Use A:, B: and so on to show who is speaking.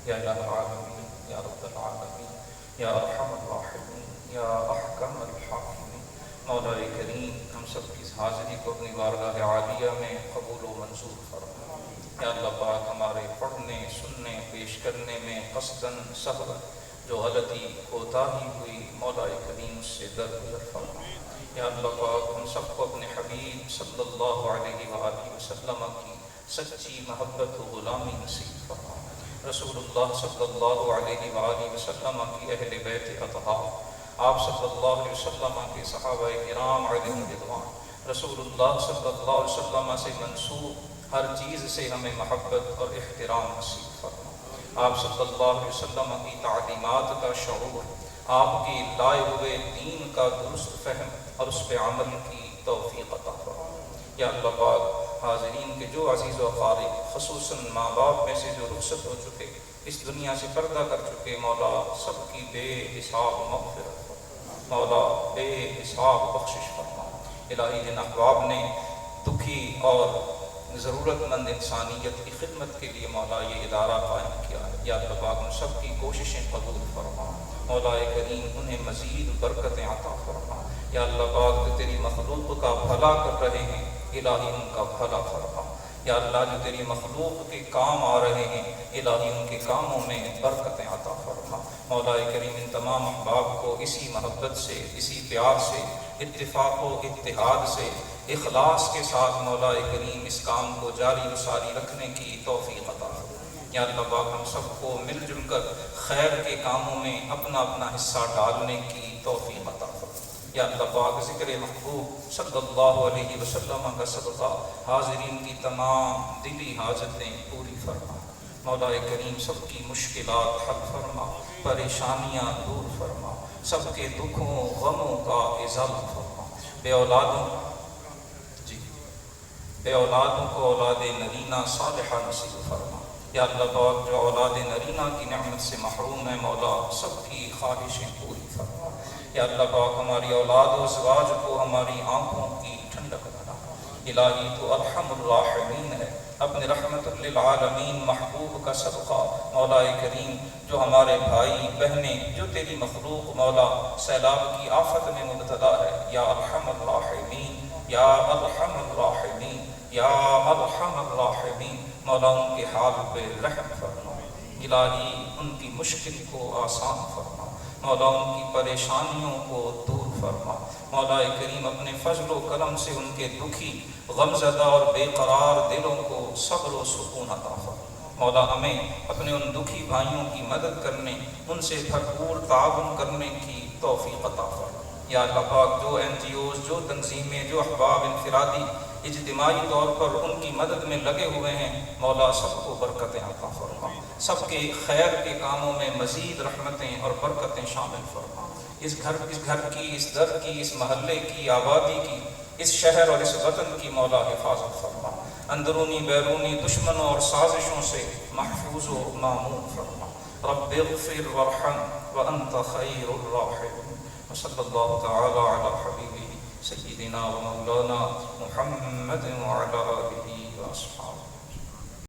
A: یا الہ العالمین یا رب العالمین یا ارحم الراحمین یا احکم الحاکمین۔ مولا کریم ہم سب کی اس حاضری کو اپنی بارگاہ عالیہ میں قبول و منظور فرما۔ یا اللہ پاک ہمارے پڑھنے سننے پیش کرنے میں قصداً سہواً جو غلطی کوتاہی ہوئی مولا کریم اس سے درگزر فرما۔ یا اللہ پاک ہم سب کو اپنے حبیب صلی اللہ علیہ وآلہ وسلم کی سچی محبت و غلامی نصیب فرما۔ رسول اللہ صلی اللہ علیہ وآلہ وسلم کی اہل بیت اطہار، آپ صلی اللہ علیہ وسلم کے صحابہ کرام علیہم رضوان، رسول اللہ صلی اللہ علیہ وسلم سے منسوب ہر چیز سے ہمیں محبت اور احترام نصیب فرما۔ آپ صلی اللہ علیہ وسلم کی تعلیمات کا شعور، آپ کی لائے ہوئے دین کا درست فہم اور اس پہ عمل کی توفیق عطا فرما۔ یا اللہ پاک حاضرین کے جو عزیز و اقارب خصوصاً ماں باپ میں سے جو رخصت ہو چکے، اس دنیا سے پردہ کر چکے، مولا سب کی بے حساب مغفرت فرما، مولا بے حساب بخشش فرما۔ الہی جن احباب نے دکھی اور ضرورت مند انسانیت کی خدمت کے لیے مولا یہ ادارہ قائم کیا ہے، یا اللہ پاک ان سب کی کوششیں قبول فرما۔ مولا کریم انہیں مزید برکتیں عطا فرما۔ یا اللہ پاک جو تیری مخلوق کا بھلا کر رہے ہیں، الہی ان کا بھلا فرما۔ یا اللہ جو تیری مخلوق کے کام آ رہے ہیں، الہی ان کے کاموں میں برکتیں عطا فرما۔ مولا کریم ان تمام احباب کو اسی محبت سے، اسی پیار سے، اتفاق و اتحاد سے، اخلاص کے ساتھ مولا کریم اس کام کو جاری و ساری رکھنے کی توفیق عطا فرما۔ یا اللہ پاک ہم سب کو مل جل کر خیر کے کاموں میں اپنا اپنا حصہ ڈالنے کی توفیق عطا فرما۔ یا اللہ پاک ذکر محبوب صلی اللہ علیہ وسلم کا صدقہ حاضرین کی تمام دلی حاجتیں پوری فرما۔ مولا کریم سب کی مشکلات حل فرما، پریشانیاں دور فرما، سب کے دکھوں غموں کا ازالہ فرما۔ بے اولادوں کو اولاد نرینہ صالحہ نصیب فرما۔ یا اللہ پاک جو اولاد نرینہ کی نعمت سے محروم ہے، مولا سب کی خواہشیں پوری فرما۔ یا اللہ پاک ہماری اولاد و ازواج کو ہماری آنکھوں کی ٹھنڈک بنا۔ الہی تو ارحم الراحمین ہے، اپنے رحمت للعالمین محبوب کا صدقہ مولا کریم جو ہمارے بھائی بہنیں جو تیری مخلوق مولا سیلاب کی آفت میں مبتلا ہے، یا ارحم الراحمین یا ارحم الراحمین یا ارحم الراحمین، مولا ان کے حال پہ رحم فرما۔ الہی ان کی مشکل کو آسان فرما، مولا ان کی پریشانیوں کو دور فرما۔ مولا کریم اپنے فضل و کرم سے ان کے دکھی غمزدہ اور بے قرار دلوں کو صبر و سکون عطا فرما۔ مولا ہمیں اپنے ان دکھی بھائیوں کی مدد کرنے، ان سے بھرپور تعاون کرنے کی توفیق عطا فرما۔ یا اللہ پاک جو NGOs، جو تنظیمیں، جو احباب انفرادی اجتماعی طور پر ان کی مدد میں لگے ہوئے ہیں، مولا سب کو برکتیں عطا فرما، سب کے خیر کے کاموں میں مزید رحمتیں اور برکتیں شامل فرما۔ اس گھر کی، اس در کی، اس محلے کی، آبادی کی، اس شہر اور اس وطن کی مولا حفاظت فرما، اندرونی بیرونی دشمنوں اور سازشوں سے محفوظ و مامون فرما۔ رب اغفر وارحم وانت خیر الراحمین۔ وصلی اللہ تعالی علی حبیبہ سیدنا و مولانا محمد وعلی آلہ واصحابہ۔